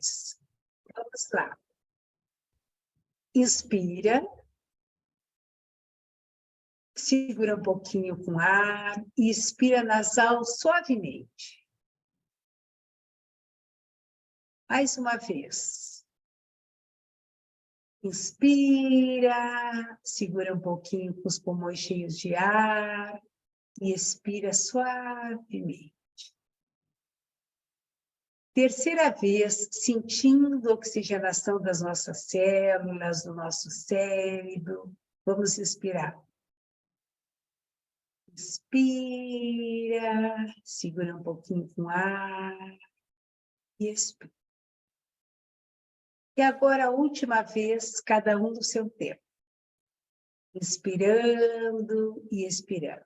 mais. Vamos lá. Inspira. Segura um pouquinho com ar e expira nasal suavemente. Mais uma vez. Inspira, segura um pouquinho com os pulmões cheios de ar e expira suavemente. Terceira vez, sentindo a oxigenação das nossas células, do nosso cérebro. Vamos respirar. Inspira, segura um pouquinho com ar e expira. E agora a última vez, cada um no seu tempo. Inspirando e expirando.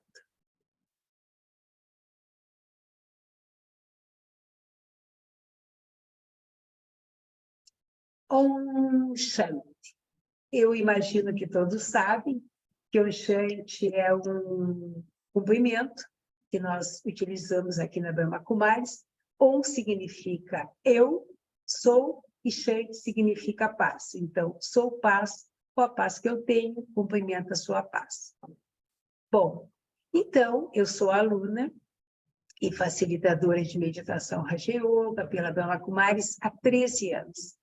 Om Shanti. Eu imagino que todos sabem que o Shanti é um cumprimento que nós utilizamos aqui na Brahma Kumaris. Om significa eu sou e Shanti significa paz. Então, sou paz, com a paz que eu tenho, cumprimenta a sua paz. Bom, então, eu sou aluna e facilitadora de meditação Raja Yoga pela Brahma Kumaris há 13 anos.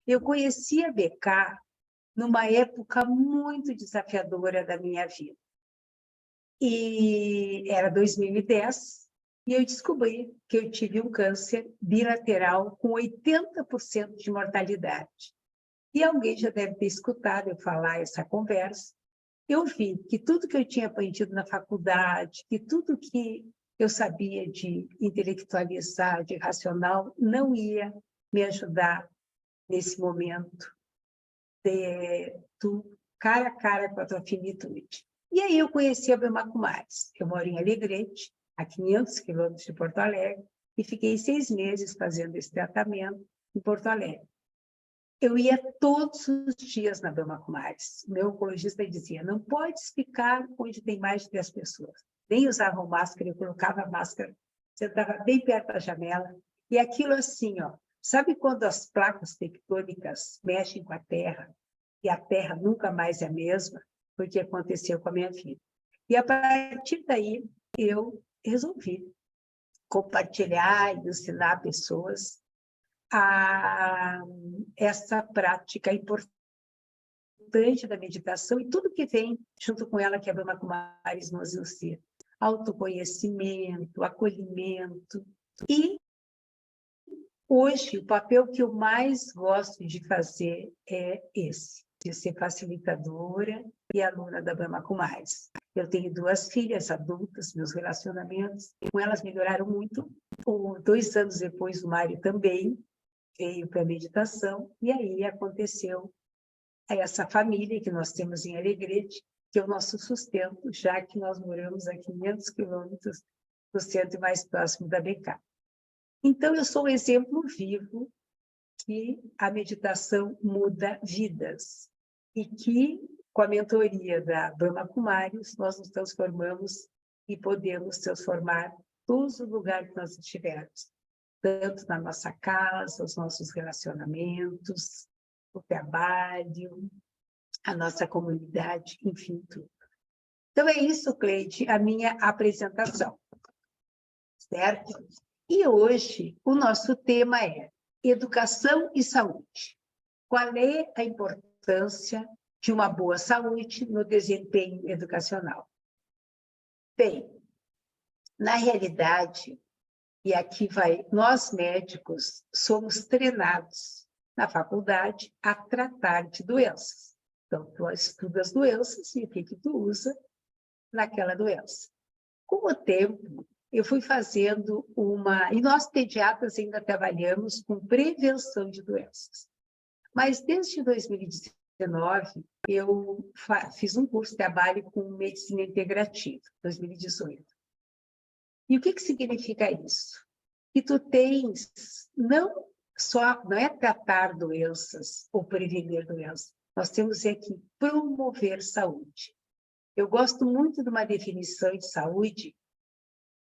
Eu conheci a BK numa época muito desafiadora da minha vida. E era 2010, e eu descobri que eu tive um câncer bilateral com 80% de mortalidade. E alguém já deve ter escutado eu falar essa conversa. Eu vi que tudo que eu tinha aprendido na faculdade, que tudo que eu sabia de intelectualizar, de racional, não ia me ajudar nesse momento, cara a cara com a tua finitude. E aí eu conheci a Brahma Kumaris. Eu moro em Alegrete, a 500 quilômetros de Porto Alegre, e fiquei 6 meses fazendo esse tratamento em Porto Alegre. Eu ia todos os dias na Brahma Kumaris. O meu oncologista dizia, não podes ficar onde tem mais de 10 pessoas. Nem usavam máscara, eu colocava a máscara, sentava bem perto da janela, e aquilo assim, ó, sabe quando as placas tectônicas mexem com a Terra e a Terra nunca mais é a mesma? Foi o que aconteceu com a minha vida. E a partir daí, eu resolvi compartilhar e ensinar pessoas a essa prática importante da meditação e tudo que vem junto com ela, que a Brahma Kumaris nos ensina. Autoconhecimento, acolhimento e hoje, o papel que eu mais gosto de fazer é esse, de ser facilitadora e aluna da Brahma Kumaris. Eu tenho 2 filhas adultas, meus relacionamentos com elas melhoraram muito. 2 anos depois, o Mário também veio para a meditação, e aí aconteceu essa família que nós temos em Alegrete, que é o nosso sustento, já que nós moramos a 500 quilômetros do centro mais próximo da BK. Então, eu sou um exemplo vivo que a meditação muda vidas e que, com a mentoria da Brahma Kumaris, nós nos transformamos e podemos transformar todos os lugares que nós estivermos, tanto na nossa casa, os nossos relacionamentos, o trabalho, a nossa comunidade, enfim, tudo. Então, é isso, Cleide, a minha apresentação, certo? E hoje, o nosso tema é educação e saúde. Qual é a importância de uma boa saúde no desempenho educacional? Bem, na realidade, e aqui vai, nós médicos somos treinados na faculdade a tratar de doenças. Então, tu estudas doenças e o que tu usa naquela doença. Com o tempo, eu fui fazendo e nós pediatras ainda trabalhamos com prevenção de doenças. Mas desde 2019, eu fiz um curso de trabalho com medicina integrativa, 2018. E o que significa isso? Que tu tens, não é tratar doenças ou prevenir doenças, nós temos que promover saúde. Eu gosto muito de uma definição de saúde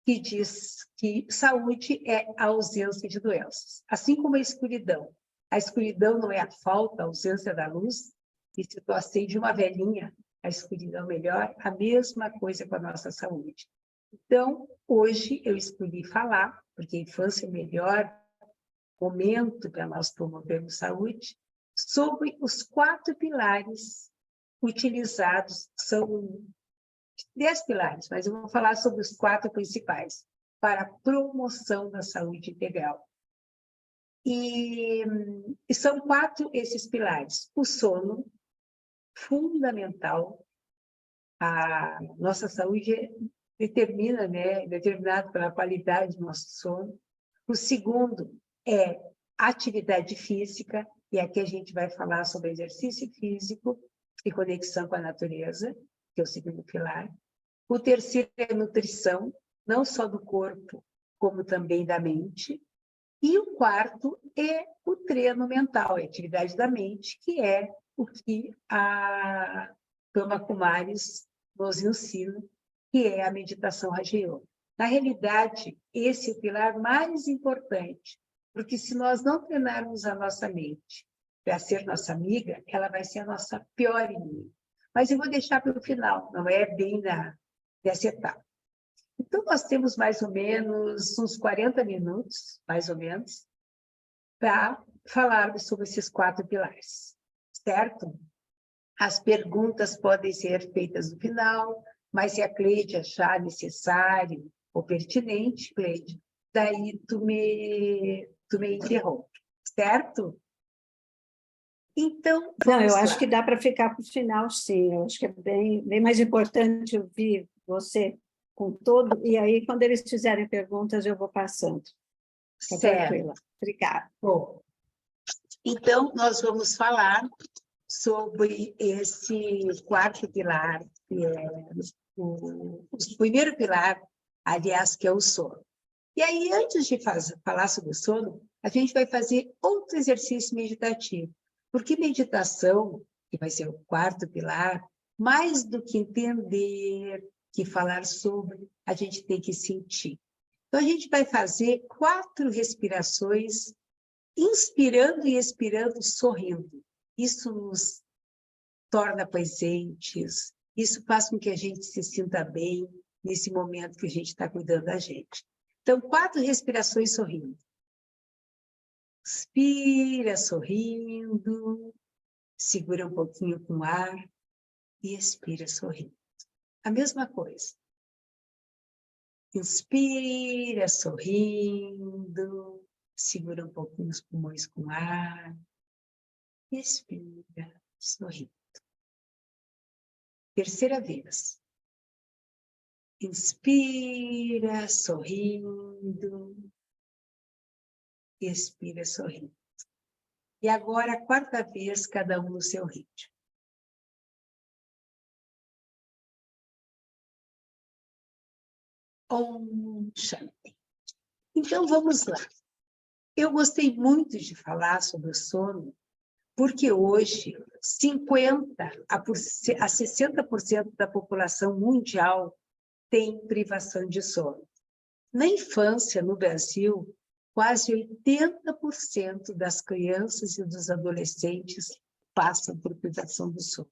que diz que saúde é a ausência de doenças. Assim como a escuridão A escuridão não é a falta, a ausência da luz. E se tu acende uma velinha, a escuridão melhora. A mesma coisa com a nossa saúde. Então, hoje eu escolhi falar, porque a infância é o melhor momento para nós promovermos saúde, sobre os 4 pilares utilizados. São 10 pilares, mas eu vou falar sobre os 4 principais para a promoção da saúde integral. E são 4 esses pilares. O sono, fundamental. A nossa saúde determinada pela qualidade do nosso sono. O segundo é atividade física, e aqui a gente vai falar sobre exercício físico e conexão com a natureza, que é o segundo pilar. O terceiro é nutrição, não só do corpo, como também da mente. E o quarto é o treino mental, a atividade da mente, que é o que a Brahma Kumaris nos ensina, que é a meditação Raja Yoga. Na realidade, esse é o pilar mais importante, porque se nós não treinarmos a nossa mente para ser nossa amiga, ela vai ser a nossa pior inimiga. Mas eu vou deixar para o final, não é bem nessa etapa. Então, nós temos mais ou menos uns 40 minutos, mais ou menos, para falarmos sobre esses 4 pilares, certo? As perguntas podem ser feitas no final, mas se a Cleide achar necessário ou pertinente, Cleide, daí tu me interrompe, certo? Então, Não, eu lá. acho que dá para ficar para o final, sim. Eu acho que é bem mais importante ouvir você com todo, e aí, quando eles fizerem perguntas, eu vou passando. Fica tranquila. Obrigada. Bom, então, nós vamos falar sobre esse 4º pilar, que é o primeiro pilar, aliás, que é o sono. E aí, antes de falar sobre o sono, a gente vai fazer outro exercício meditativo, porque meditação, que vai ser o 4º pilar, mais do que entender, que falar sobre, a gente tem que sentir. Então, a gente vai fazer 4 respirações, inspirando e expirando, sorrindo. Isso nos torna presentes, isso faz com que a gente se sinta bem nesse momento que a gente está cuidando da gente. Então, 4 respirações sorrindo. Inspira sorrindo, segura um pouquinho com o ar e expira sorrindo. A mesma coisa. Inspira sorrindo, segura um pouquinho os pulmões com ar, expira sorrindo. Terceira vez. Inspira sorrindo, expira sorrindo. E agora, a 4ª vez, cada um no seu ritmo. Om Shanti. Então, vamos lá. Eu gostei muito de falar sobre o sono, porque hoje 50% a 60% da população mundial tem privação de sono. Na infância, no Brasil, quase 80% das crianças e dos adolescentes passam por privação do sono.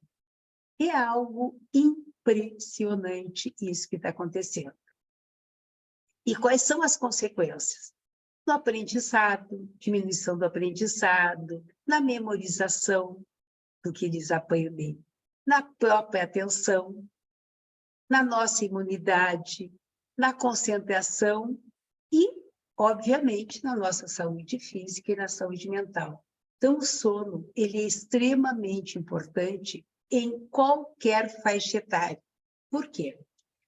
É algo impressionante isso que está acontecendo. E quais são as consequências? No aprendizado, diminuição do aprendizado, na memorização do que eles aprendem, na própria atenção, na nossa imunidade, na concentração e, obviamente, na nossa saúde física e na saúde mental. Então, o sono ele é extremamente importante em qualquer faixa etária. Por quê?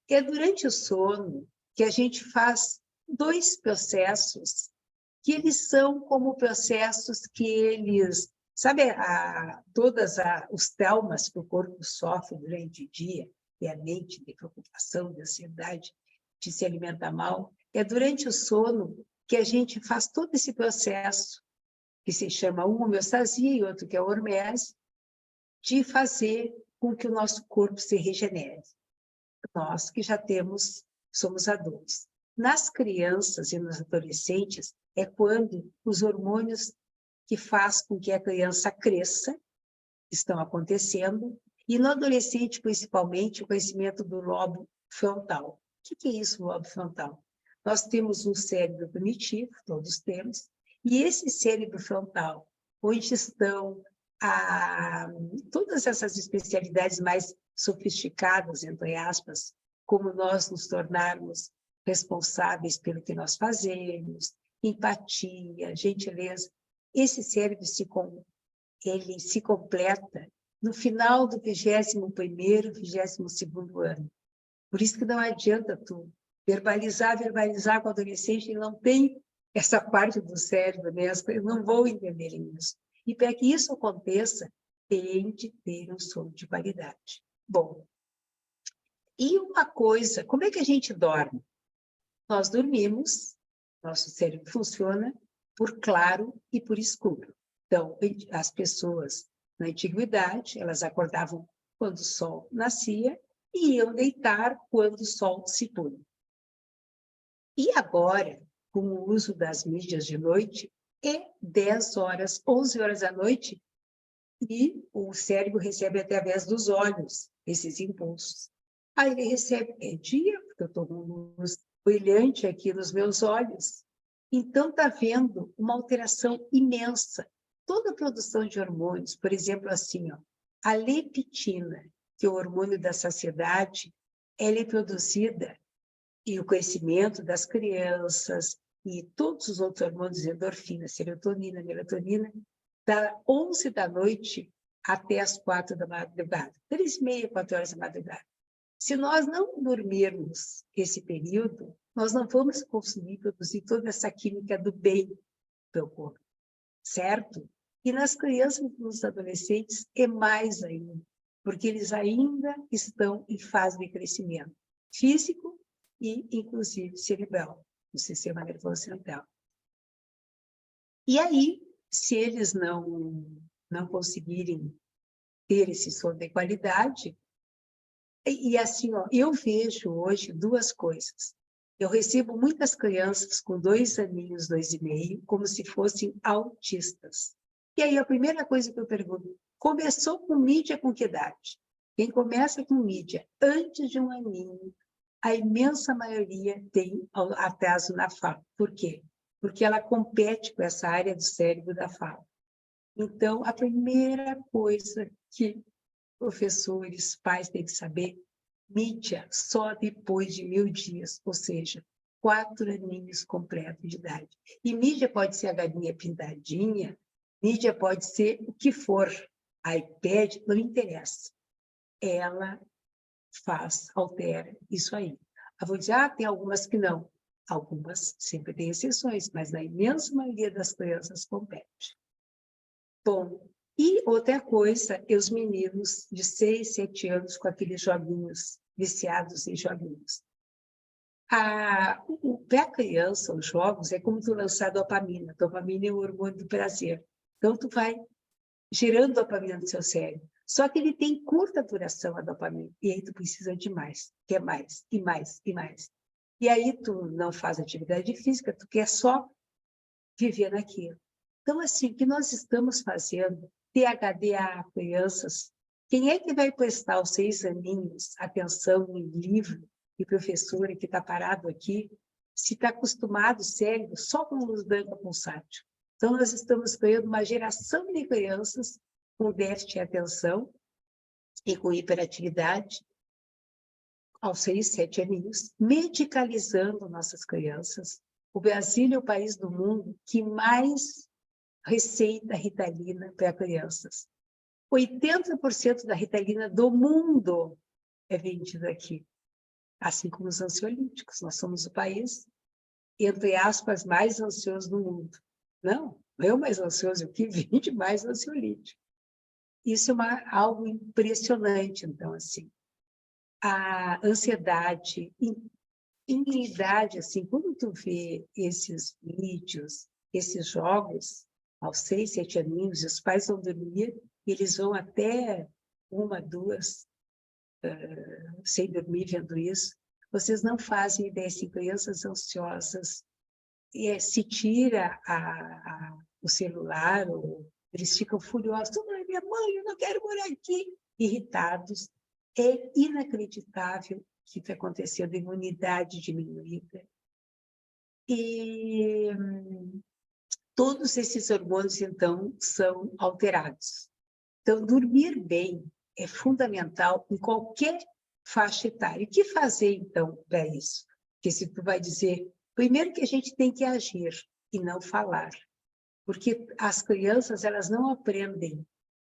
É durante o sono que a gente faz 2 processos que eles são como processos que eles... Sabe, os traumas que o corpo sofre durante o dia, e a mente de preocupação, de ansiedade, de se alimentar mal, é durante o sono que a gente faz todo esse processo, que se chama homeostasia e outro que é hormese, de fazer com que o nosso corpo se regenere. Nós que já somos adultos. Nas crianças e nos adolescentes, é quando os hormônios que faz com que a criança cresça, estão acontecendo, e no adolescente, principalmente, o crescimento do lobo frontal. O que é isso, lobo frontal? Nós temos um cérebro primitivo, todos temos, e esse cérebro frontal, onde estão todas essas especialidades mais sofisticadas, entre aspas, como nós nos tornarmos responsáveis pelo que nós fazemos, empatia, gentileza. Esse cérebro ele se completa no final do 21º, 22º ano. Por isso que não adianta tu verbalizar com o adolescente, ele não tem essa parte do cérebro, né? As coisas não vão entender isso. E para que isso aconteça, tem de ter um sono de qualidade. Bom, e uma coisa, como é que a gente dorme? Nós dormimos, nosso cérebro funciona por claro e por escuro. Então, as pessoas na antiguidade, elas acordavam quando o sol nascia e iam deitar quando o sol se punha. E agora, com o uso das mídias de noite, é 10 horas, 11 horas da noite, e o cérebro recebe através dos olhos esses impulsos. Aí ele recebe, é dia, porque eu estou com luz brilhante aqui nos meus olhos. Então, está havendo uma alteração imensa. Toda a produção de hormônios, por exemplo, assim, ó, a leptina, que é o hormônio da saciedade, ela é produzida, e o crescimento das crianças, e todos os outros hormônios, endorfina, serotonina, melatonina, da 11 da noite até as 4 da madrugada, 3h30, 4 horas da madrugada. Se nós não dormirmos esse período, nós não vamos conseguir produzir toda essa química do bem do corpo, certo? E nas crianças e nos adolescentes é mais ainda, porque eles ainda estão em fase de crescimento físico e, inclusive, cerebral, no sistema nervoso central. E aí, se eles não conseguirem ter esse sono de qualidade, e assim, ó, eu vejo hoje duas coisas. Eu recebo muitas crianças com 2 aninhos, 2,5, como se fossem autistas. E aí a primeira coisa que eu pergunto, começou com mídia com que idade? Quem começa com mídia antes de 1 aninho, a imensa maioria tem atraso na fala. Por quê? Porque ela compete com essa área do cérebro da fala. Então, a primeira coisa que professores, pais têm que saber, mídia só depois de 1000 dias, ou seja, 4 aninhos completos de idade. E mídia pode ser a galinha pintadinha, mídia pode ser o que for, iPad, não interessa. Ela altera isso aí. Eu vou dizer, tem algumas que não. Algumas sempre têm exceções, mas na imensa maioria das crianças compete. Bom, e outra coisa é os meninos de 6, 7 anos com aqueles joguinhos, viciados em joguinhos. Para a criança, os jogos, é como tu lançar dopamina. Dopamina é o hormônio do prazer. Então, tu vai gerando dopamina no seu cérebro. Só que ele tem curta duração, a dopamina. E aí tu precisa de mais, quer mais, e mais, e mais. E aí tu não faz atividade física, tu quer só viver naquilo. Então, assim, o que nós estamos fazendo, THDA, crianças, quem é que vai prestar aos 6 aninhos atenção em livro e professora que está parado aqui, se está acostumado, cérebro, só com luz branca pulsátil? Então, nós estamos criando uma geração de crianças com déficit de atenção e com hiperatividade aos 6, 7 aninhos, medicalizando nossas crianças. O Brasil é o país do mundo que mais receita Ritalina para crianças. 80% da Ritalina do mundo é vendida aqui, assim como os ansiolíticos. Nós somos o país, entre aspas, mais ansioso do mundo. Não é o mais ansioso, o que vende mais ansiolítico. Isso é algo impressionante, então, assim. A ansiedade, em idade, assim, quando tu vê esses vídeos, esses jogos, aos 6, 7 aninhos, os pais vão dormir, e eles vão até 1, 2, sem dormir, vendo isso. Vocês não fazem ideia, se crianças ansiosas, se tira o celular, ou eles ficam furiosos. Minha mãe, eu não quero morar aqui. Irritados. É inacreditável o que está acontecendo, a imunidade diminuída. E todos esses hormônios, então, são alterados. Então, dormir bem é fundamental em qualquer faixa etária. O que fazer, então, para isso? Porque se tu vai dizer, primeiro que a gente tem que agir e não falar. Porque as crianças, elas não aprendem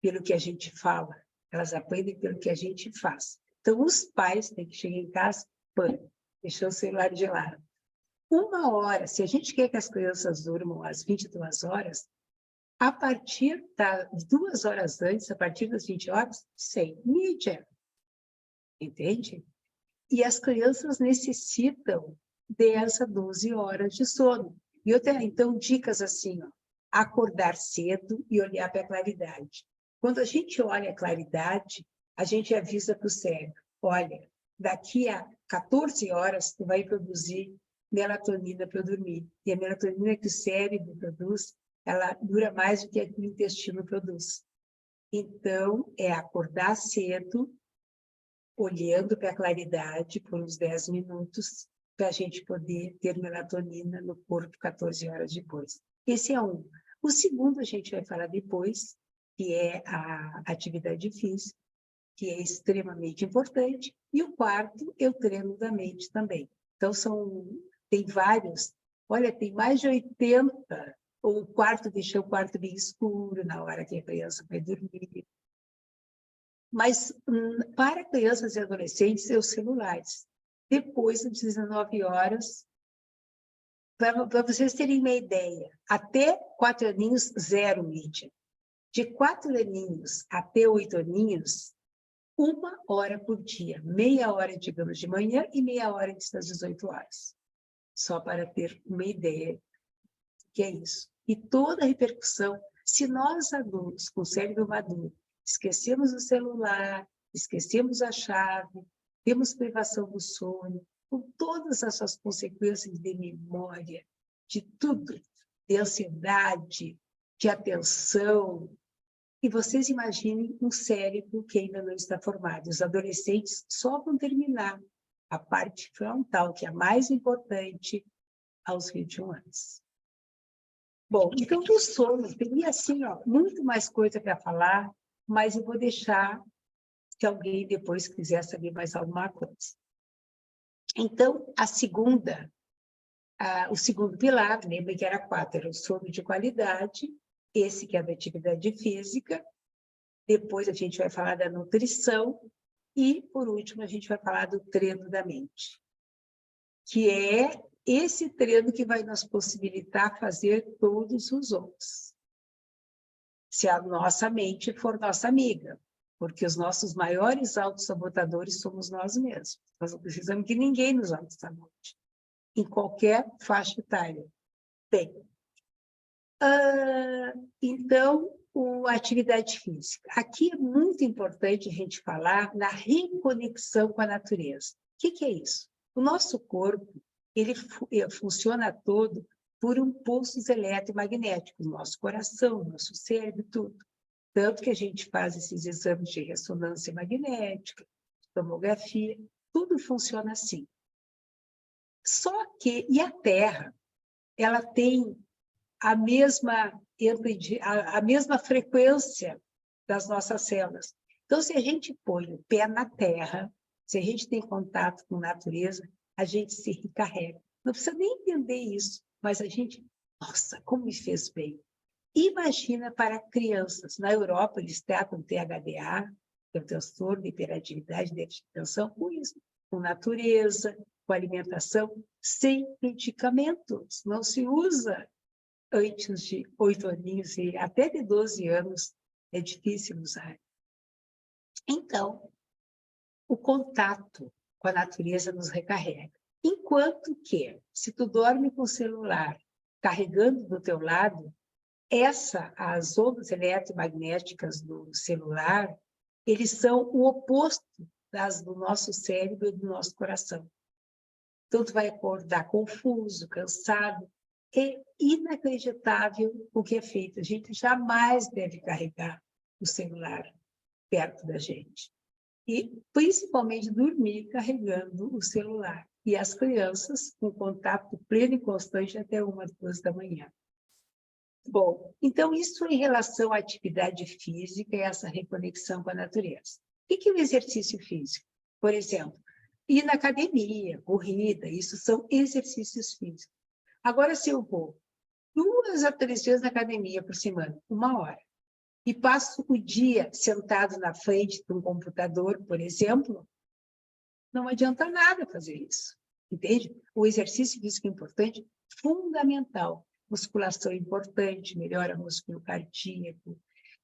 pelo que a gente fala, elas aprendem pelo que a gente faz. Então, os pais têm que chegar em casa, deixar o celular de lado. 1 hora, se a gente quer que as crianças durmam às 22 horas, a partir das 2 horas antes, a partir das 20 horas, sem mídia. Entende? E as crianças necessitam dessa 12 horas de sono. E eu tenho, então, dicas assim, ó, acordar cedo e olhar para a claridade. Quando a gente olha a claridade, a gente avisa para o cérebro, olha, daqui a 14 horas tu vai produzir melatonina para dormir. E a melatonina que o cérebro produz, ela dura mais do que o intestino produz. Então, é acordar cedo, olhando para a claridade por uns 10 minutos, para a gente poder ter melatonina no corpo 14 horas depois. Esse é um. O segundo a gente vai falar depois, que é a atividade física, que é extremamente importante. E o quarto é o treino da mente também. Então, tem vários. Olha, tem mais de 80. O quarto deixa o quarto bem escuro na hora que a criança vai dormir. Mas para crianças e adolescentes, é os celulares. Depois das 19 horas, para vocês terem uma ideia, até 4 aninhos, 0 mídia. De 4 aninhos até 8 aninhos, 1 hora por dia, meia hora, digamos, de manhã e meia hora antes das 18 horas. Só para ter uma ideia que é isso. E toda a repercussão, se nós adultos, com cérebro maduro, esquecemos o celular, esquecemos a chave, temos privação do sono, com todas as suas consequências de memória, de tudo, de ansiedade, de atenção. E vocês imaginem um cérebro que ainda não está formado. Os adolescentes só vão terminar a parte frontal, que é a mais importante, aos 21 anos. Bom, então do sono, teria assim, ó, muito mais coisa para falar, mas eu vou deixar que alguém depois quiser saber mais alguma coisa. Então, o segundo pilar, lembra que era 4, era o sono de qualidade, esse que é da atividade física, depois a gente vai falar da nutrição, e, por último, a gente vai falar do treino da mente, que é esse treino que vai nos possibilitar fazer todos os outros. Se a nossa mente for nossa amiga, porque os nossos maiores autossabotadores somos nós mesmos. Nós não precisamos que ninguém nos autossabote, em qualquer faixa etária. Bem, então, a atividade física. Aqui é muito importante a gente falar na reconexão com a natureza. O que é isso? O nosso corpo, ele funciona todo por impulsos eletromagnéticos, nosso coração, nosso cérebro, tudo. Tanto que a gente faz esses exames de ressonância magnética, tomografia, tudo funciona assim. Só que, e a Terra, ela tem a mesma frequência das nossas células. Então, se a gente põe o pé na Terra, se a gente tem contato com a natureza, a gente se recarrega. Não precisa nem entender isso, mas a gente, nossa, como me fez bem. Imagina para crianças. Na Europa, eles tratam THDA, que é o transtorno de hiperatividade, déficit de atenção, com isso, com natureza, com alimentação, sem medicamentos. Não se usa antes de 8 aninhos e até de 12 anos é difícil usar. Então, o contato com a natureza nos recarrega. Enquanto que, se tu dorme com o celular carregando do teu lado, as ondas eletromagnéticas do celular, eles são o oposto das do nosso cérebro e do nosso coração. Então, tu vai acordar confuso, cansado. É inacreditável o que é feito. A gente jamais deve carregar o celular perto da gente. E, principalmente, dormir carregando o celular. E as crianças com contato pleno e constante até 1, 2 da manhã. Bom, então, isso em relação à atividade física e essa reconexão com a natureza. O que é o exercício físico? Por exemplo, ir na academia, corrida, isso são exercícios físicos. Agora, se eu vou 2 a 3 vezes na academia por semana, 1 hora, e passo o dia sentado na frente de um computador, por exemplo, não adianta nada fazer isso, entende? O exercício físico é importante, fundamental. Musculação é importante, melhora o músculo cardíaco.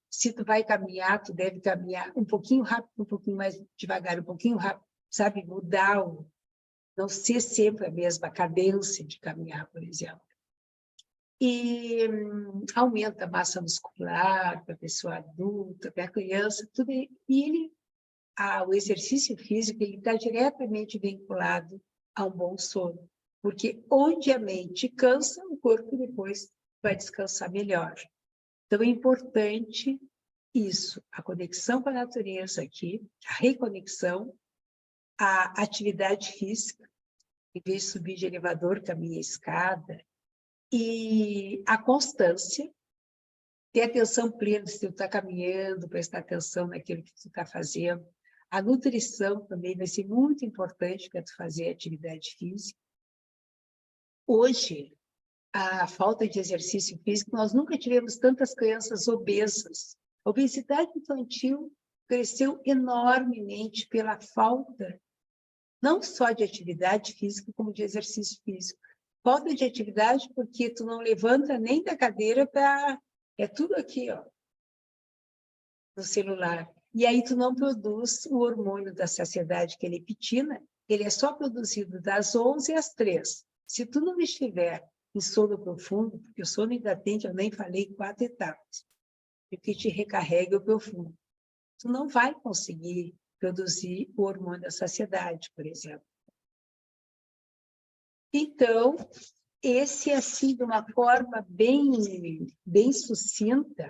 Se tu vai caminhar, tu deve caminhar um pouquinho rápido, um pouquinho mais devagar, um pouquinho rápido, sabe? Mudar, não ser sempre a mesma cadência de caminhar, por exemplo. E aumenta a massa muscular para a pessoa adulta, para a criança, tudo. O exercício físico está diretamente vinculado a um bom sono, porque onde a mente cansa, o corpo depois vai descansar melhor. Então, é importante isso, a conexão com a natureza aqui, a reconexão, a atividade física, em vez de subir de elevador, caminha escada, e a constância, ter atenção plena se tu está caminhando, prestar atenção naquilo que tu está fazendo. A nutrição também vai ser muito importante para tu fazer atividade física. Hoje, a falta de exercício físico, nós nunca tivemos tantas crianças obesas. A obesidade infantil cresceu enormemente pela falta, não só de atividade física, como de exercício físico. Falta de atividade porque tu não levanta nem da cadeira para... É tudo aqui, ó, no celular. E aí tu não produz o hormônio da saciedade, que é a leptina, ele é só produzido das 11 às 3. Se tu não estiver em sono profundo, porque o sono ainda tem, eu nem falei, 4 etapas, o que te recarrega é o profundo. Tu não vai conseguir produzir o hormônio da saciedade, por exemplo. Então, esse, assim, de uma forma bem sucinta,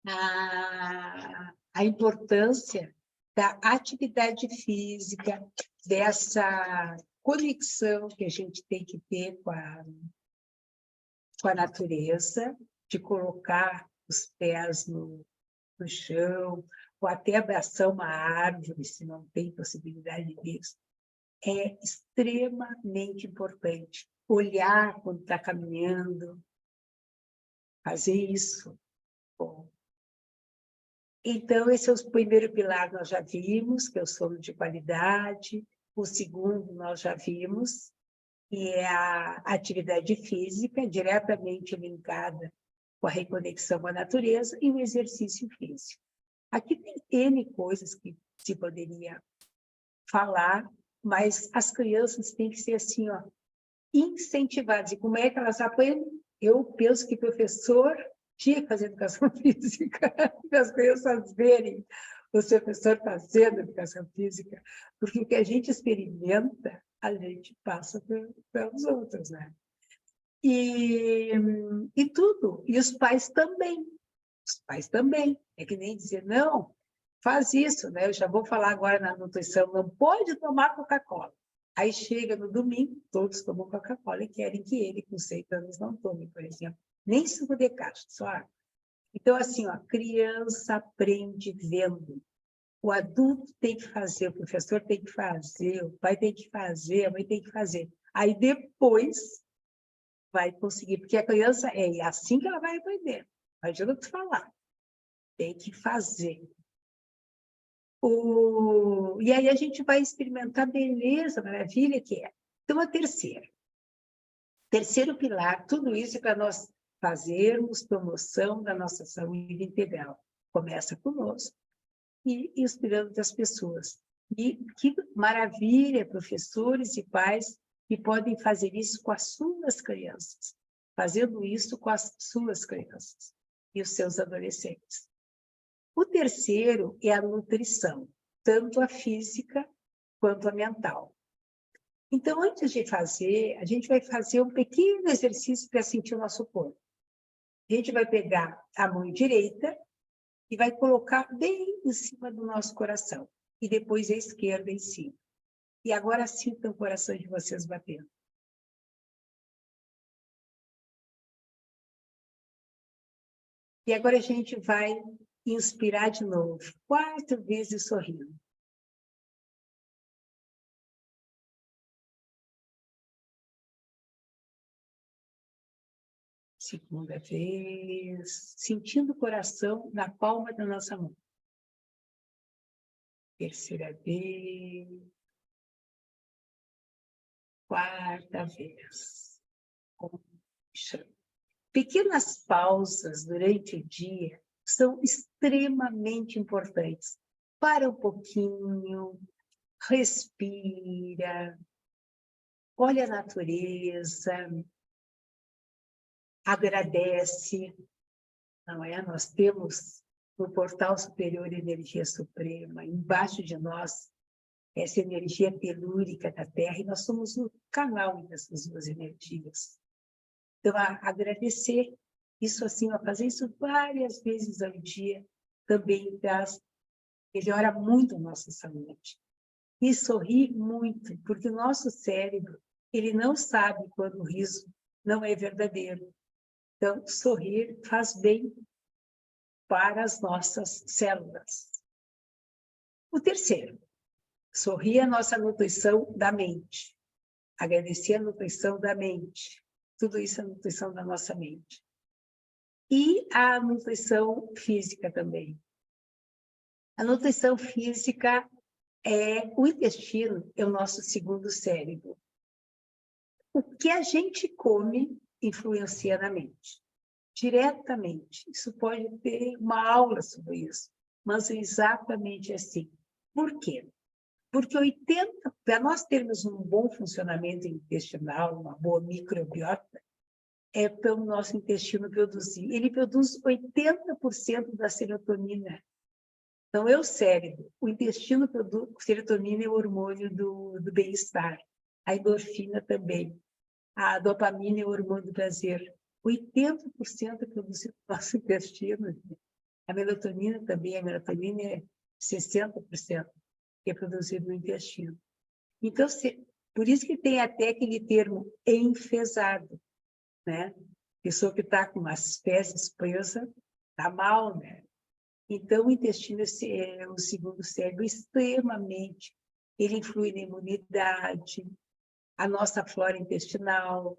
a importância da atividade física, dessa conexão que a gente tem que ter com a natureza, de colocar os pés no chão, ou até abraçar uma árvore, se não tem possibilidade disso, é extremamente importante. Olhar quando está caminhando, fazer isso. Bom, então, esse é o primeiro pilar, nós já vimos, que é o sono de qualidade. O segundo, nós já vimos, que é a atividade física, diretamente linkada com a reconexão com a natureza, e o exercício físico. Aqui tem N coisas que se poderia falar, mas as crianças têm que ser assim, ó, incentivadas. E como é que elas aprendem? Eu penso que professor tinha que fazer educação física, para as crianças verem o seu professor fazendo educação física, porque o que a gente experimenta, a gente passa para os outros, né? E tudo, e os pais também. Os pais também. É que nem dizer, não, faz isso, né? Eu já vou falar agora na nutrição, não pode tomar Coca-Cola. Aí chega no domingo, todos tomam Coca-Cola e querem que ele, com 6 anos, não tome, por exemplo. Nem suco de caixa, só água. Então, assim, ó, a criança aprende vendo. O adulto tem que fazer, o professor tem que fazer, o pai tem que fazer, a mãe tem que fazer. Aí depois vai conseguir, porque a criança é assim que ela vai aprender. Não adianta tu falar. Tem que fazer. E aí a gente vai experimentar a beleza, a maravilha que é. Então, a terceiro pilar, tudo isso é para nós fazermos promoção da nossa saúde integral. Começa conosco e inspirando das pessoas. E que maravilha, professores e pais que podem fazer isso com as suas crianças, fazendo isso com as suas crianças e os seus adolescentes. O terceiro é a nutrição, tanto a física quanto a mental. Então, antes de fazer, a gente vai fazer um pequeno exercício para sentir o nosso corpo. A gente vai pegar a mão direita e vai colocar bem em cima do nosso coração. E depois a esquerda em cima. E agora sintam o coração de vocês batendo. E agora a gente vai inspirar de novo, 4 vezes sorrindo. Segunda vez, sentindo o coração na palma da nossa mão. Terceira vez. Quarta vez. Pequenas pausas durante o dia são extremamente importantes. Para um pouquinho, respira, olha a natureza, agradece. Não é? Nós temos no portal superior energia suprema, embaixo de nós, essa energia telúrica da Terra, e nós somos o canal dessas duas energias. Então, agradecer isso assim, fazer isso várias vezes ao dia, também melhora muito a nossa saúde. E sorrir muito, porque o nosso cérebro, ele não sabe quando o riso não é verdadeiro. Então, sorrir faz bem para as nossas células. O terceiro, sorrir a nossa nutrição da mente. Agradecer a nutrição da mente. Tudo isso é a nutrição da nossa mente. E a nutrição física também. A nutrição física o intestino é o nosso segundo cérebro. O que a gente come influencia na mente. Diretamente. Isso pode ter uma aula sobre isso, mas é exatamente assim. Por quê? Porque para nós termos um bom funcionamento intestinal, uma boa microbiota, é pelo nosso intestino produzir. Ele produz 80% da serotonina. Não é o cérebro. O intestino produz serotonina, é o hormônio do bem-estar. A endorfina também. A dopamina é o hormônio do prazer. 80% é produzido no nosso intestino. A melatonina também. A melatonina é 60%, que é produzido no intestino. Então, por isso que tem até aquele termo enfesado, né? Pessoa que está com umas fezes presas, está mal, né? Então, o intestino é o segundo cérebro extremamente. Ele influi na imunidade, a nossa flora intestinal.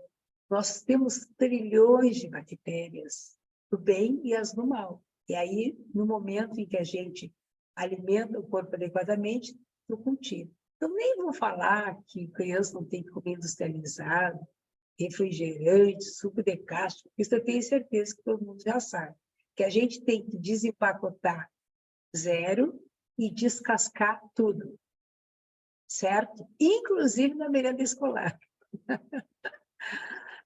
Nós temos trilhões de bactérias, do bem e as do mal. E aí, no momento em que a gente alimenta o corpo adequadamente, eu cultivo. Então, nem vou falar que criança não tem que comer industrializado, refrigerante, suco de caixa, isso eu tenho certeza que todo mundo já sabe. Que a gente tem que desempacotar zero e descascar tudo, certo? Inclusive na merenda escolar.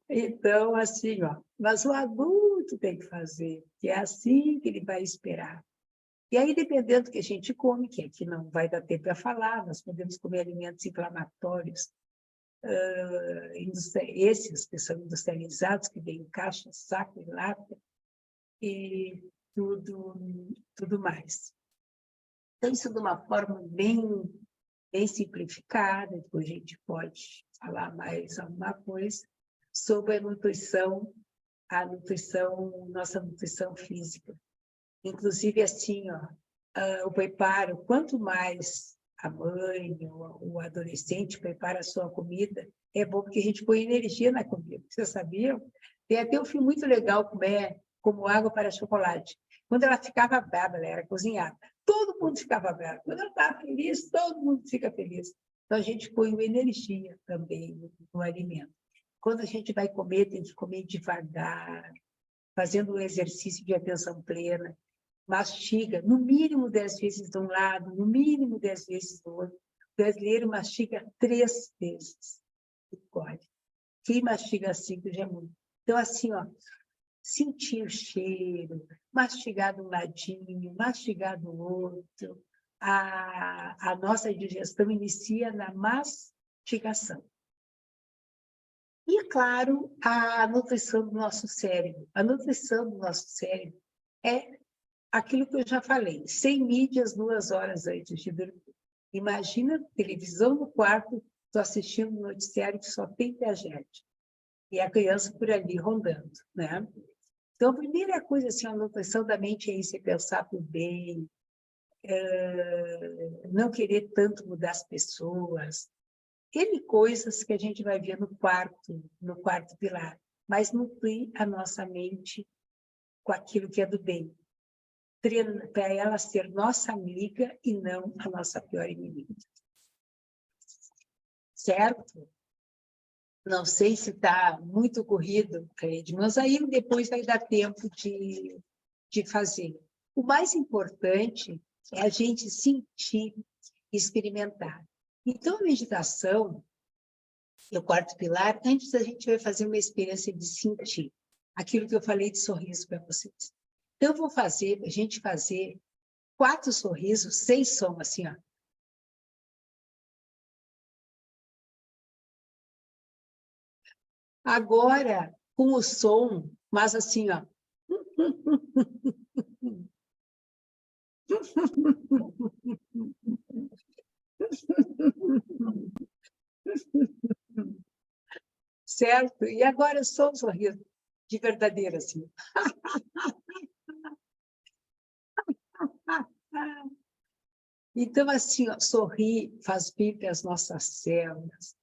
Então, assim, mas o adulto tem que fazer, que é assim que ele vai esperar. E aí, dependendo do que a gente come, que aqui não vai dar tempo para falar, nós podemos comer alimentos inflamatórios, esses que são industrializados, que vêm em caixa, saco e lata, e tudo mais. Então, isso de uma forma bem simplificada, depois a gente pode falar mais alguma coisa sobre nossa nutrição física. Inclusive, assim, o preparo, quanto mais a mãe ou o adolescente prepara a sua comida, é bom porque a gente põe energia na comida. Vocês sabiam? Tem até um filme muito legal, Como Água para Chocolate. Quando ela ficava brava, ela era cozinhada. Todo mundo ficava bravo. Quando ela estava feliz, todo mundo fica feliz. Então, a gente põe uma energia também no alimento. Quando a gente vai comer, tem que comer devagar, fazendo um exercício de atenção plena. Mastiga, no mínimo 10 vezes de um lado, no mínimo 10 vezes do outro. O brasileiro mastiga 3 vezes. Quem mastiga 5 já é muito. Então, assim, sentir o cheiro, mastigar de um ladinho, mastigar do outro. A nossa digestão inicia na mastigação. E, claro, a nutrição do nosso cérebro. A nutrição do nosso cérebro é aquilo que eu já falei, sem mídias 2 horas antes de dormir. Imagina televisão no quarto, estou assistindo um noticiário que só tem tragédia. E a criança por ali rondando, né? Então, a primeira coisa, assim, a nutrição da mente é isso, é pensar por bem, não querer tanto mudar as pessoas. N coisas que a gente vai ver no quarto pilar, mas nutrir a nossa mente com aquilo que é do bem, para ela ser nossa amiga e não a nossa pior inimiga. Certo? Não sei se está muito corrido, Cleide, mas aí depois vai dar tempo de fazer. O mais importante é a gente sentir, experimentar. Então, a meditação, e o quarto pilar, antes a gente vai fazer uma experiência de sentir. Aquilo que eu falei de sorriso para vocês. Então, eu vou fazer, a gente fazer 4 sorrisos, sem som, assim, ó. Agora, com o som, mas assim, ó. Certo? E agora só um sorriso de verdadeiro, assim. Então, assim, ó, sorrir faz bem para as nossas células,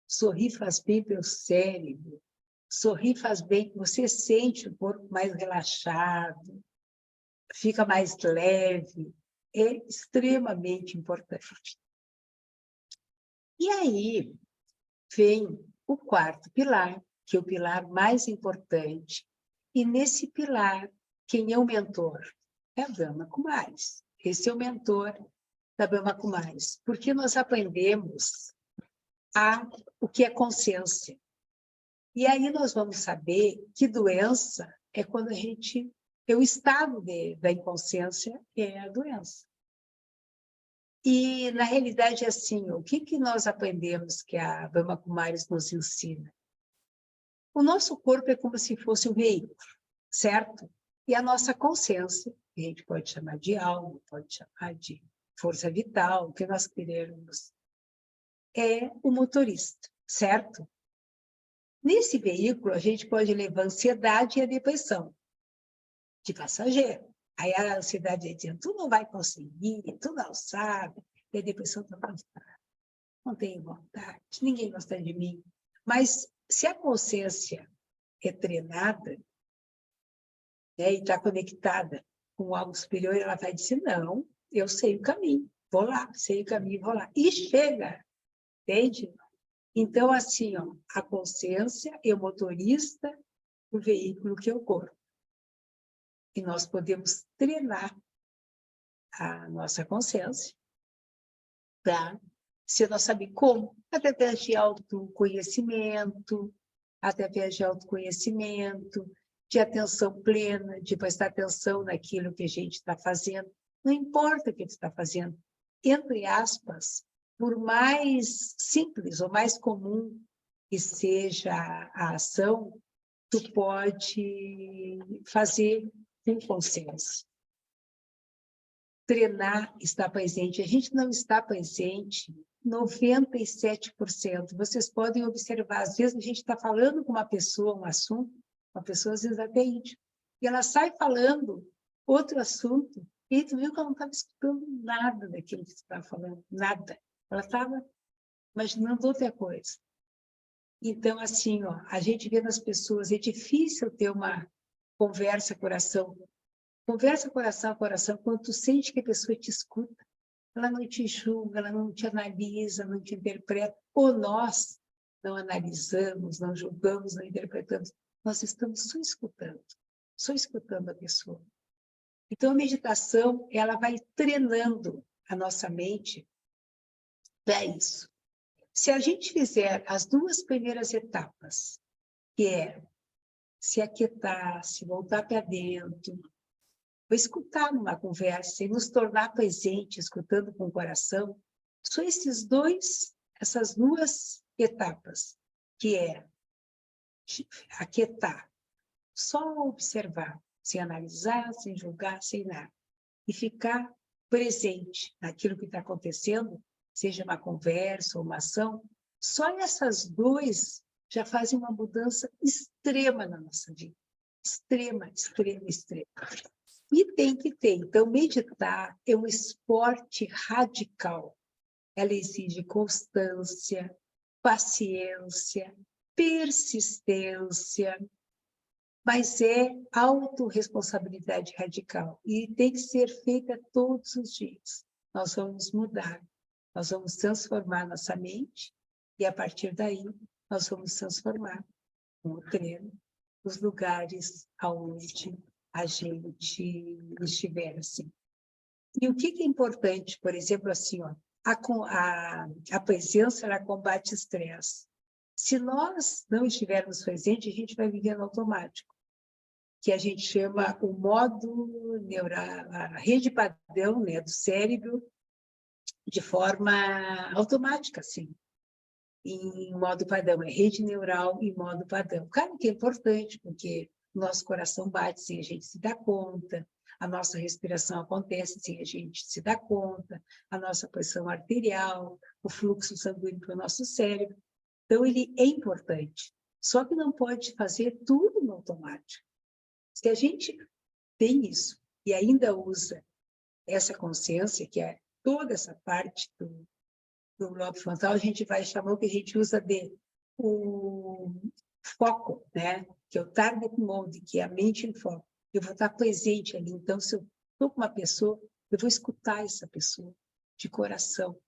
sorrir faz bem para o cérebro, sorrir faz bem, você sente o corpo mais relaxado, fica mais leve, é extremamente importante. E aí vem o quarto pilar, que é o pilar mais importante, e nesse pilar, quem é o mentor? É a Brahma Kumaris. Esse é o mentor da Brahma Kumaris, porque nós aprendemos o que é consciência. E aí nós vamos saber que doença é quando a gente... o estado da inconsciência é a doença. E, na realidade, é assim, o que nós aprendemos que a Brahma Kumaris nos ensina? O nosso corpo é como se fosse um veículo, certo? E a nossa consciência, que a gente pode chamar de alma, pode chamar de força vital, o que nós queremos, é o motorista, certo? Nesse veículo, a gente pode levar a ansiedade e a depressão de passageiro. Aí a ansiedade dizendo, tu não vai conseguir, tu não sabe. E a depressão está não tenho vontade, ninguém gosta de mim. Mas se a consciência é treinada, né, e está conectada com algo superior, ela vai dizer, não, eu sei o caminho, vou lá, sei o caminho, vou lá. E chega, entende? Então, assim, ó, a consciência é o motorista do veículo que é o corpo. E nós podemos treinar a nossa consciência para se nós saber como, através de autoconhecimento, de atenção plena, de prestar atenção naquilo que a gente está fazendo. Não importa o que você está fazendo, entre aspas, por mais simples ou mais comum que seja a ação, tu pode fazer com consciência. Treinar, estar presente. A gente não está presente 97%. Vocês podem observar, às vezes a gente está falando com uma pessoa, um assunto, uma pessoa às vezes até íntima, e ela sai falando outro assunto, e tu viu que ela não estava escutando nada daquilo que você estava falando, nada. Ela estava imaginando outra coisa. Então, assim, ó, a gente vê nas pessoas, é difícil ter uma conversa coração. Conversa coração a coração, quando tu sente que a pessoa te escuta. Ela não te julga, ela não te analisa, não te interpreta. Ou nós não analisamos, não julgamos, não interpretamos. Nós estamos só escutando a pessoa. Então, a meditação, ela vai treinando a nossa mente para isso. Se a gente fizer as 2 primeiras etapas, que é se aquietar, se voltar para dentro, escutar numa conversa e nos tornar presente, escutando com o coração, são essas 2 etapas, que é aquietar, só observar, sem analisar, sem julgar, sem nada. E ficar presente naquilo que está acontecendo, seja uma conversa ou uma ação, só essas duas já fazem uma mudança extrema na nossa vida. Extrema, extrema, extrema. E tem que ter. Então, meditar é um esporte radical. Ela exige constância, paciência, persistência, mas é autorresponsabilidade radical e tem que ser feita todos os dias. Nós vamos mudar, nós vamos transformar nossa mente e, a partir daí, nós vamos transformar com o treino os lugares aonde a gente estiver assim. E o que é importante, por exemplo, assim, ó, a presença, ela combate estresse. Se nós não estivermos presentes, a gente vai viver no automático, que a gente chama o modo neural, a rede padrão, né, do cérebro, de forma automática, assim, em modo padrão, é rede neural em modo padrão. Claro que é importante, porque o nosso coração bate sem a gente se dar conta, a nossa respiração acontece sem a gente se dar conta, a nossa pressão arterial, o fluxo sanguíneo para o nosso cérebro. Então, ele é importante, só que não pode fazer tudo no automático. Se a gente tem isso e ainda usa essa consciência, que é toda essa parte do lobo frontal, a gente vai chamar o que a gente usa de o foco, né? Que é o target mode, que é a mente em foco. Eu vou estar presente ali. Então, se eu estou com uma pessoa, eu vou escutar essa pessoa de coração.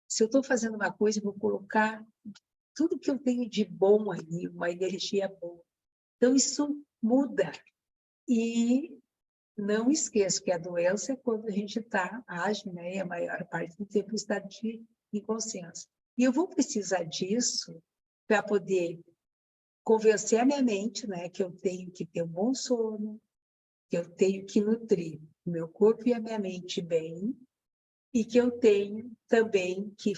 Se eu estou fazendo uma coisa, eu vou colocar tudo que eu tenho de bom ali, uma energia boa. Então, isso muda. E não esqueço que a doença é quando a gente age, né, e a maior parte do tempo está de inconsciência. E eu vou precisar disso para poder convencer a minha mente, né, que eu tenho que ter um bom sono, que eu tenho que nutrir o meu corpo e a minha mente bem, e que eu tenho também que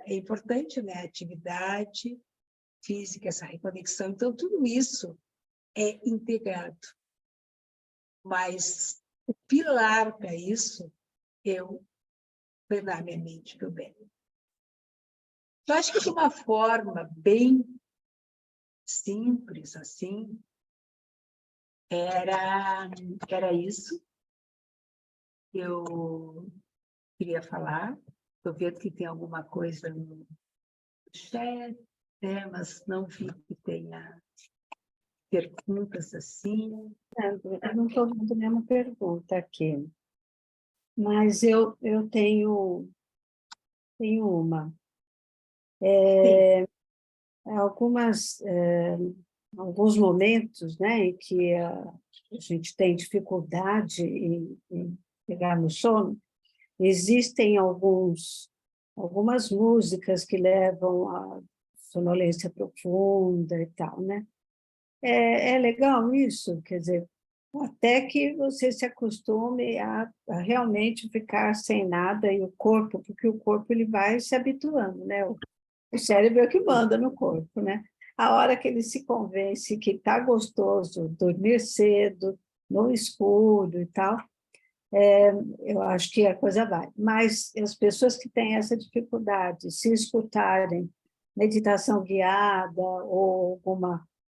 é importante, né, a atividade física, essa reconexão. Então, tudo isso é integrado. Mas o pilar para isso é eu treinar minha mente para o bem. Eu acho que de uma forma bem simples, assim, era isso que eu queria falar. Estou vendo que tem alguma coisa no chat, né? Mas não vi que tenha perguntas assim. Eu não estou vendo nenhuma pergunta aqui, mas eu tenho uma. Sim. Alguns momentos, né, em que a gente tem dificuldade em pegar no sono, existem algumas músicas que levam à sonolência profunda e tal, né? É legal isso, quer dizer, até que você se acostume a realmente ficar sem nada e o corpo, porque o corpo ele vai se habituando, né? O cérebro é que manda no corpo, né? A hora que ele se convence que está gostoso dormir cedo, no escuro e tal, eu acho que a coisa vai. Mas as pessoas que têm essa dificuldade, se escutarem meditação guiada ou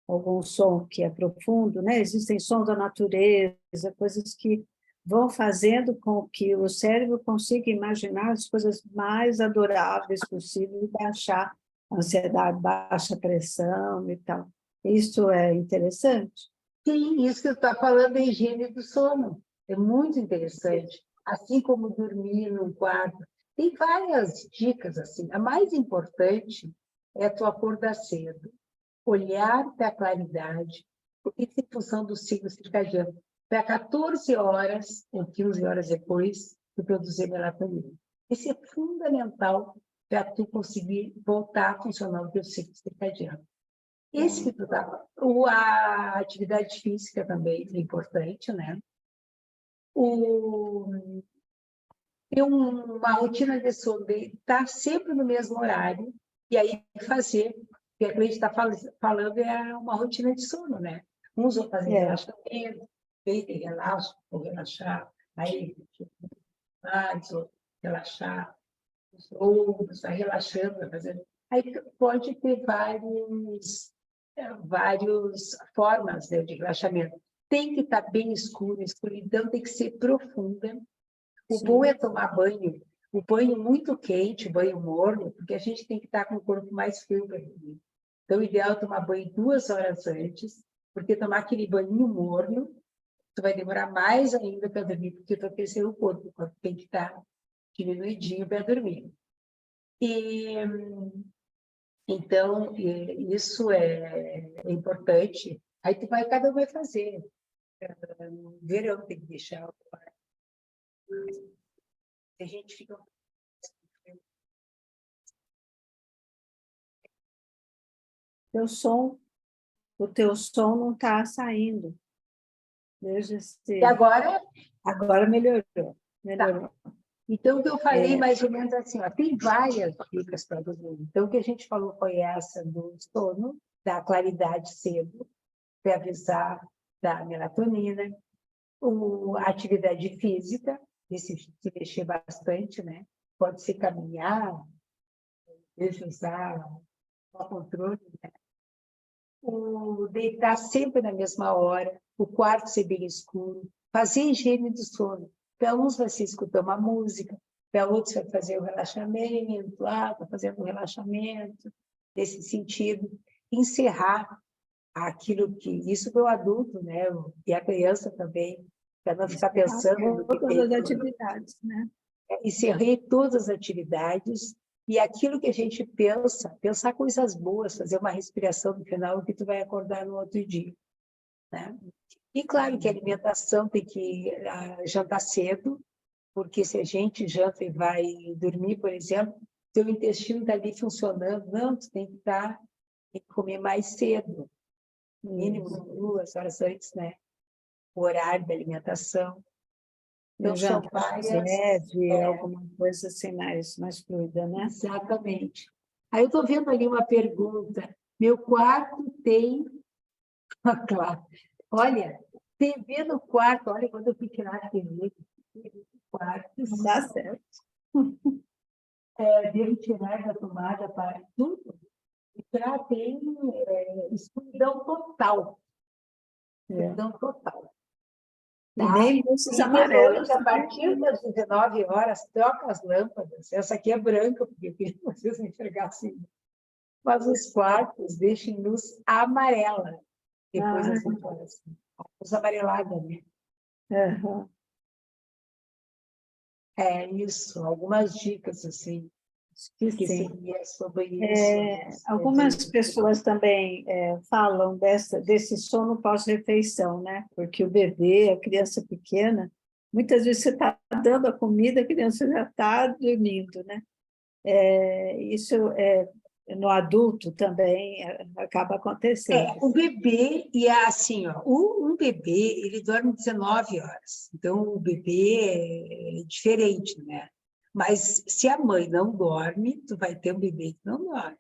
algum som que é profundo, né? Existem sons da natureza, coisas que vão fazendo com que o cérebro consiga imaginar as coisas mais adoráveis possíveis e baixar a ansiedade, baixa a pressão e tal. Isso é interessante? Sim, isso que você está falando é higiene do sono. É muito interessante. Assim como dormir num quarto. Tem várias dicas assim. A mais importante é tu acordar cedo, olhar para a claridade, porque isso é função do ciclo circadiano. Para 14 horas ou 15 horas depois, tu produzir melatonina. Isso é fundamental para tu conseguir voltar a funcionar o teu ciclo circadiano. Esse que tu tá, a atividade física também é importante, né? Ter uma rotina de sono, estar sempre no mesmo horário, e aí fazer que a gente está falando é uma rotina de sono, né? Uns vão fazer relaxamento, deita e relaxa, ou relaxar, aí mais, ou relaxar, ou está relaxando, vai fazendo. Aí pode ter várias formas, né, de relaxamento. Tem que estar bem escuro, a escuridão tem que ser profunda. O bom é tomar banho, o banho muito quente, o banho morno, porque a gente tem que estar com o corpo mais frio para dormir. Então, o ideal é tomar banho 2 horas antes, porque tomar aquele banho morno, tu vai demorar mais ainda para dormir, porque tu aquecer o corpo tem que estar diminuidinho para dormir. E, então, isso é importante. Aí cada um vai fazer. No verão tem que deixar o quarto. A gente fica... O teu som não está saindo. Veja se... E agora? Agora melhorou. Melhorou. Tá. Então, o que eu falei mais ou menos assim, ó, tem várias dicas para dormir. Então, o que a gente falou foi essa do sono, da claridade cedo, para avisar da melatonina, a atividade física, se mexer bastante, né? Pode ser caminhar, usar o controle, né? O deitar sempre na mesma hora, o quarto ser bem escuro, fazer higiene do sono. Para uns vai ser escutar uma música, para outros vai fazer o relaxamento, está fazendo um relaxamento, nesse sentido. Encerrar aquilo que... Isso para o adulto, né? E a criança também, para não ficar pensando no que Todas tem. as atividades, né? Encerrei todas as atividades e aquilo que a gente pensar coisas boas, fazer uma respiração no final que tu vai acordar no outro dia, né? E claro que a alimentação tem que jantar cedo, porque se a gente janta e vai dormir, por exemplo, teu intestino está ali funcionando, não, tu tem que comer mais cedo, mínimo 2 horas antes, né? O horário da alimentação. Então, são várias... leve, alguma coisa assim mais fluida, né? Exatamente. Aí eu estou vendo ali uma pergunta. Meu quarto tem... Claro. Olha, TV no quarto. Olha, quando eu fui tirar a TV no quarto... Não dá certo. Devo tirar da tomada para tudo. E já tem escuridão total. Escuridão total. E Tá? nem luzes E amarelas. a partir das 19 horas, troca as lâmpadas. Essa aqui é branca, porque eu queria que vocês enxergassem. Mas os quartos deixem luz amarela depois das 20 horas. Luz amarelada, né? Uhum. É isso, algumas dicas, assim, Que que sim. seria sobre isso. Algumas pessoas também falam desse sono pós-refeição, né? Porque o bebê, a criança pequena, muitas vezes você está dando a comida, a criança já está dormindo, né? Isso no adulto também acaba acontecendo. O bebê, e é assim, ó, um bebê, ele dorme 19 horas. Então, o bebê é diferente, né? Mas se a mãe não dorme, tu vai ter um bebê que não dorme.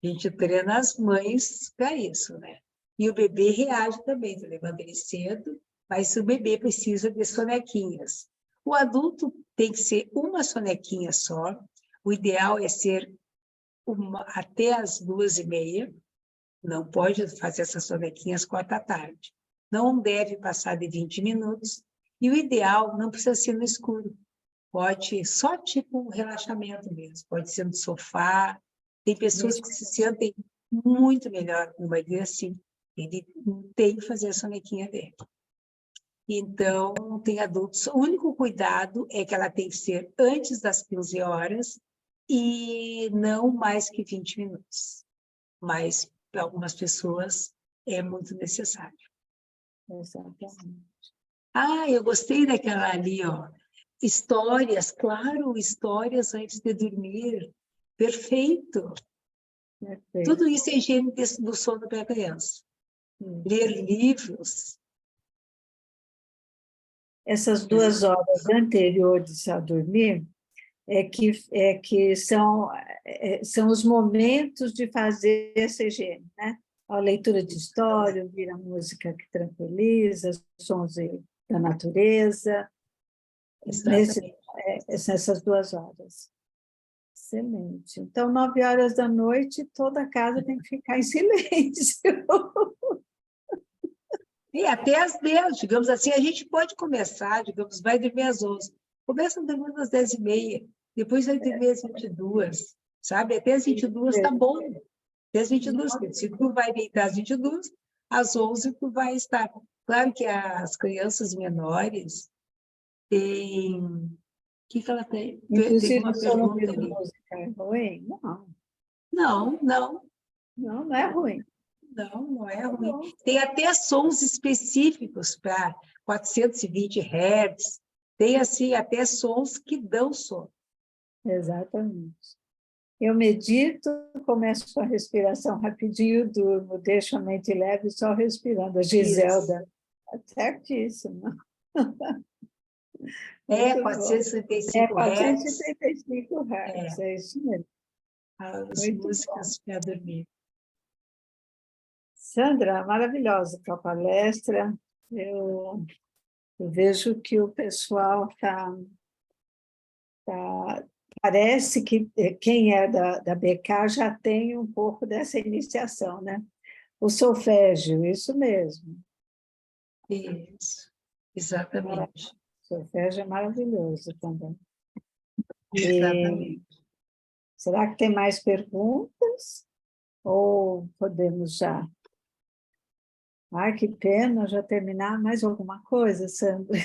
A gente treina as mães para isso, né? E o bebê reage também, tu levanta ele cedo, mas o bebê precisa de sonequinhas. O adulto tem que ser uma sonequinha só, o ideal é ser até as 2h30, não pode fazer essas sonequinhas às 4h da tarde. Não deve passar de 20 minutos, e o ideal não precisa ser no escuro, pode só tipo um relaxamento mesmo, pode ser no sofá. Tem pessoas que se sentem muito melhor, não vai dizer assim, ele tem que fazer a sonequinha dele. Então, tem adultos, o único cuidado é que ela tem que ser antes das 15 horas e não mais que 20 minutos. Mas, para algumas pessoas, é muito necessário. Exatamente. Eu gostei daquela ali, ó. Histórias, claro, histórias antes de dormir. Perfeito. Perfeito. Tudo isso é higiene do sono para a criança. Ler livros. Essas 2 horas anteriores a dormir, que são os momentos de fazer essa higiene, né? A leitura de história, ouvir a música que tranquiliza, os sons da natureza, nessas 2 horas. Excelente. Então, 9 horas da noite, toda a casa tem que ficar em silêncio. E até às 10, digamos assim, a gente pode começar, digamos, vai dormir às 11. Começa dormindo às 10h30, depois vai dormir às 22, sabe? Até às 22 está bom. Até às 22, se tu vai deitar às 22, às 11 tu vai estar. Claro que as crianças menores têm... O que ela tem? Tem uma pergunta ali. Música é ruim? Não. Não, não. Não é ruim. Não é ruim. Tem até sons específicos para 420 Hz. Tem, assim, até sons que dão sono. Exatamente. Eu medito, começo com a respiração rapidinho, durmo, deixo a mente leve só respirando. A Giselda, certíssima. 435 Hz. 435 Hz, é isso mesmo. As músicas para dormir. Sandra, maravilhosa a tua palestra. Eu vejo que o pessoal parece que quem é da BK já tem um pouco dessa iniciação, né? O solfégio, isso mesmo. Isso, exatamente. O solfégio é maravilhoso também. Exatamente. Será que tem mais perguntas? Ou podemos já? Ai, que pena já terminar. Mais alguma coisa, Sandra?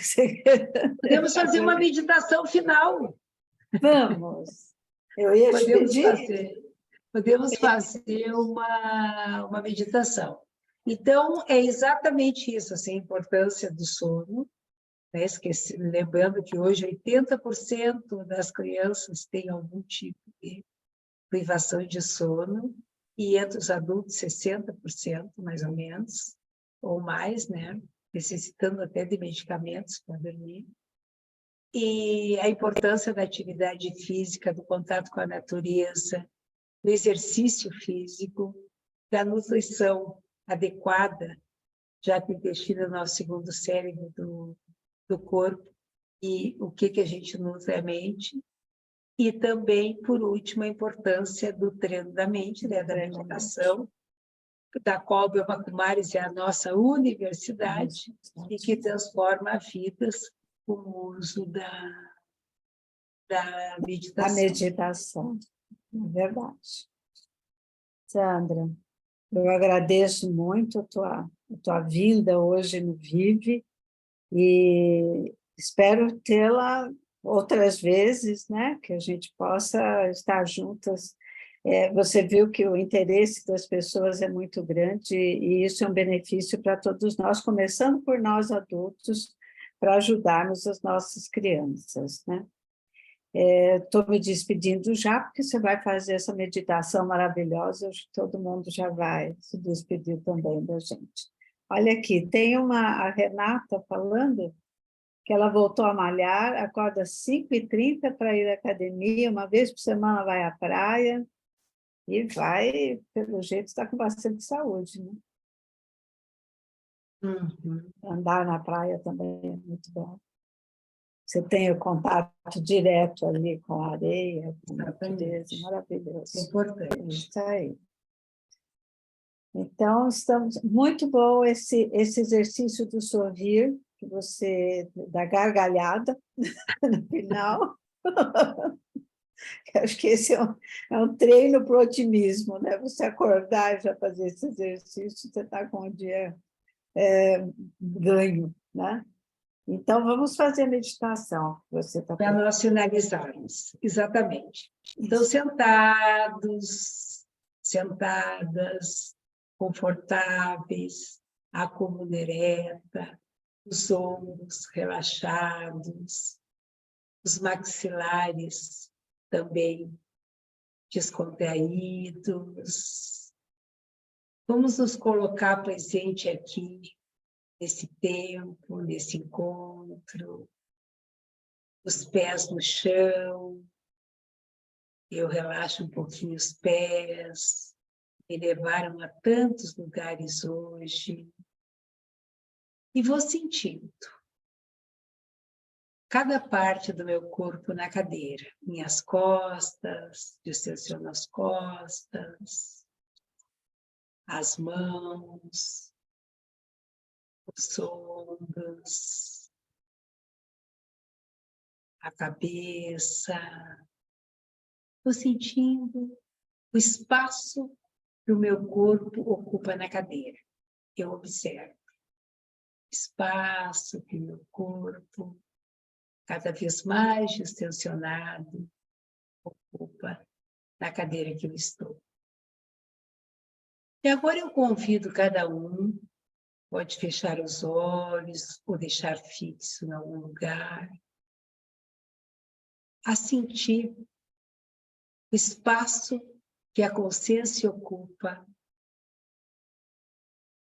Podemos fazer uma meditação final. Vamos. Eu ia te pedir. Podemos fazer uma meditação. Então, é exatamente isso, assim, a importância do sono, né? Lembrando que hoje 80% das crianças têm algum tipo de privação de sono, e entre os adultos 60%, mais ou menos, ou mais, né? Necessitando até de medicamentos para dormir. E a importância da atividade física, do contato com a natureza, do exercício físico, da nutrição adequada, já que o intestino é o nosso segundo cérebro do corpo, e o que a gente nutre é a mente. E também, por último, a importância do treino da mente, né, da meditação, da qual o Brahma Kumaris é a nossa universidade, e que transforma vidas com o uso da meditação. A meditação, é verdade. Sandra, eu agradeço muito a tua vinda hoje no Vive e espero tê-la outras vezes, né? Que a gente possa estar juntas. Você viu que o interesse das pessoas é muito grande e isso é um benefício para todos nós, começando por nós adultos, para ajudarmos as nossas crianças, né? Estou me despedindo já, porque você vai fazer essa meditação maravilhosa, acho que todo mundo já vai se despedir também da gente. Olha aqui, tem a Renata falando que ela voltou a malhar, acorda às 5h30 para ir à academia, uma vez por semana vai à praia, e vai, pelo jeito, está com bastante saúde, né? Uhum. Andar na praia também é muito bom. Você tem o contato direto ali com a areia, com a natureza, maravilhoso. É importante. Isso aí. Então, estamos muito bom esse exercício do sorrir, que você dá gargalhada no final. Acho que esse é um treino para o otimismo, né? Você acordar e já fazer esse exercício, você está com o dia ganho, né? Então, vamos fazer a meditação. Para nós finalizarmos, exatamente. Então, sentados, sentadas, confortáveis, a coluna ereta, os ombros relaxados, os maxilares também descontraídos. Vamos nos colocar presente aqui, nesse tempo, nesse encontro, os pés no chão, Eu relaxo um pouquinho os pés, me levaram a tantos lugares hoje. E vou sentindo cada parte do meu corpo na cadeira. Minhas costas, distensiono as costas, as mãos, os ombros, a cabeça. Estou sentindo o espaço que o meu corpo ocupa na cadeira. Eu observo o espaço que o meu corpo, cada vez mais distensionado, ocupa na cadeira que eu estou. E agora eu convido cada um, pode fechar os olhos ou deixar fixo em algum lugar, a sentir o espaço que a consciência ocupa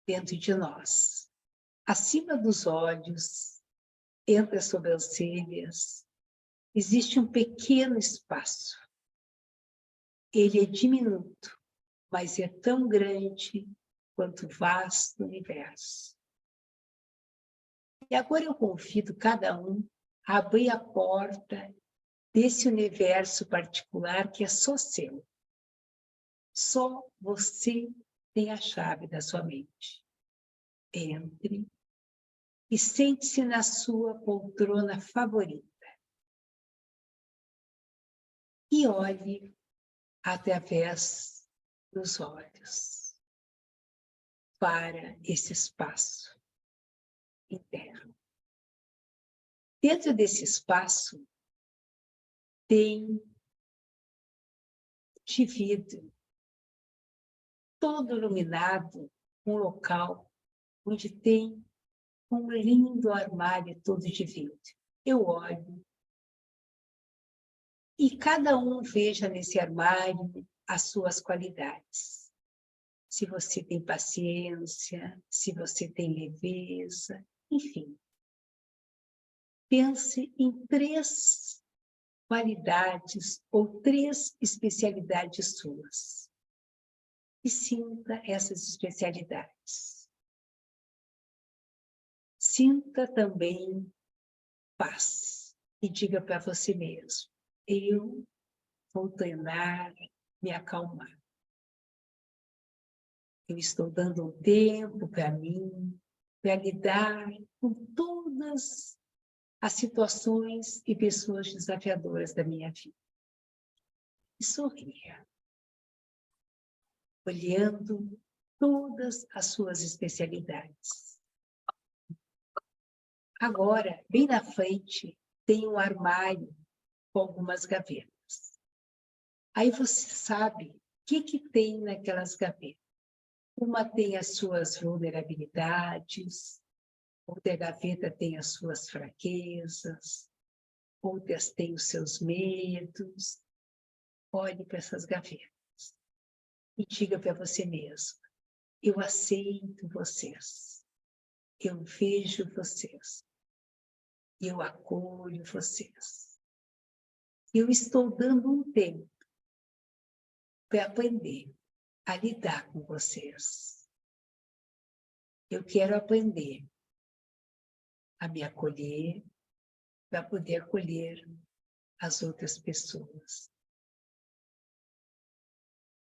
dentro de nós. Acima dos olhos, entre as sobrancelhas, existe um pequeno espaço. Ele é diminuto, mas é tão grande quanto o vasto universo. E agora eu convido cada um a abrir a porta desse universo particular que é só seu. Só você tem a chave da sua mente. Entre e sente-se na sua poltrona favorita. E olhe através dos olhos para esse espaço interno. Dentro desse espaço tem de vidro, todo iluminado, um local onde tem um lindo armário todo de vidro. Eu olho e cada um veja nesse armário as suas qualidades. Se você tem paciência, se você tem leveza, enfim. Pense em 3 qualidades ou 3 especialidades suas. E sinta essas especialidades. Sinta também paz. E diga para você mesmo, eu vou treinar, me acalmar. Eu estou dando um tempo para mim, para lidar com todas as situações e pessoas desafiadoras da minha vida. E sorria, olhando todas as suas especialidades. Agora, bem na frente, tem um armário com algumas gavetas. Aí você sabe o que tem naquelas gavetas. Uma tem as suas vulnerabilidades, outra gaveta tem as suas fraquezas, outras têm os seus medos. Olhe para essas gavetas e diga para você mesmo, eu aceito vocês, eu vejo vocês, eu acolho vocês. Eu estou dando um tempo para aprender a lidar com vocês. Eu quero aprender a me acolher para poder acolher as outras pessoas.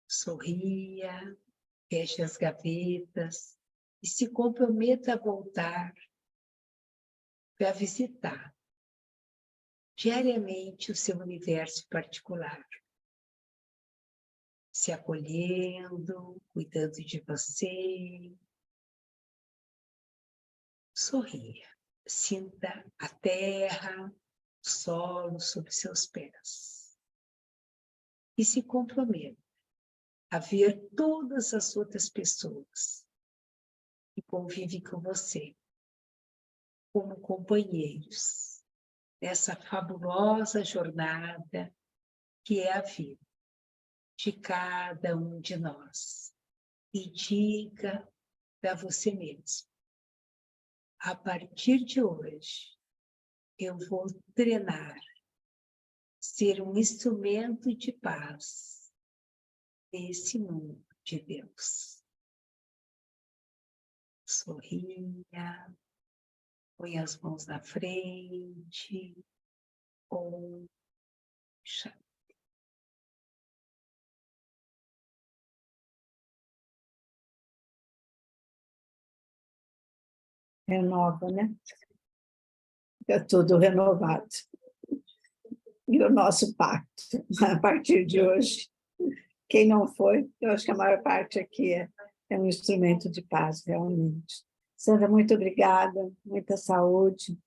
Sorria, feche as gavetas e se comprometa a voltar para visitar diariamente o seu universo particular. Se acolhendo, cuidando de você. Sorria. Sinta a terra, o solo sob seus pés. E se comprometa a ver todas as outras pessoas que convivem com você como companheiros nessa fabulosa jornada que é a vida de cada um de nós. E diga para você mesmo, a partir de hoje, eu vou treinar ser um instrumento de paz nesse mundo de Deus. Sorria, põe as mãos na frente, puxa. Renova, né? É tudo renovado. E o nosso pacto, a partir de hoje, quem não foi, eu acho que a maior parte aqui é um instrumento de paz, realmente. Sandra, muito obrigada, muita saúde,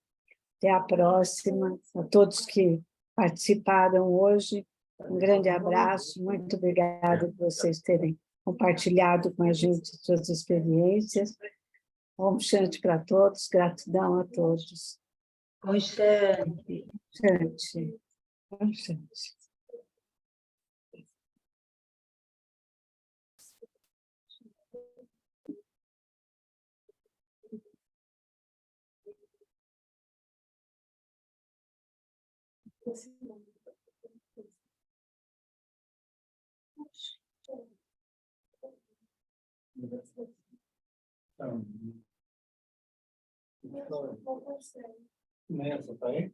até a próxima. A todos que participaram hoje, um grande abraço, muito obrigada por vocês terem compartilhado com a gente suas experiências. Om Shanti para todos, gratidão a todos. Om Shanti. Shanti. Om Shanti. Nessa, tá aí?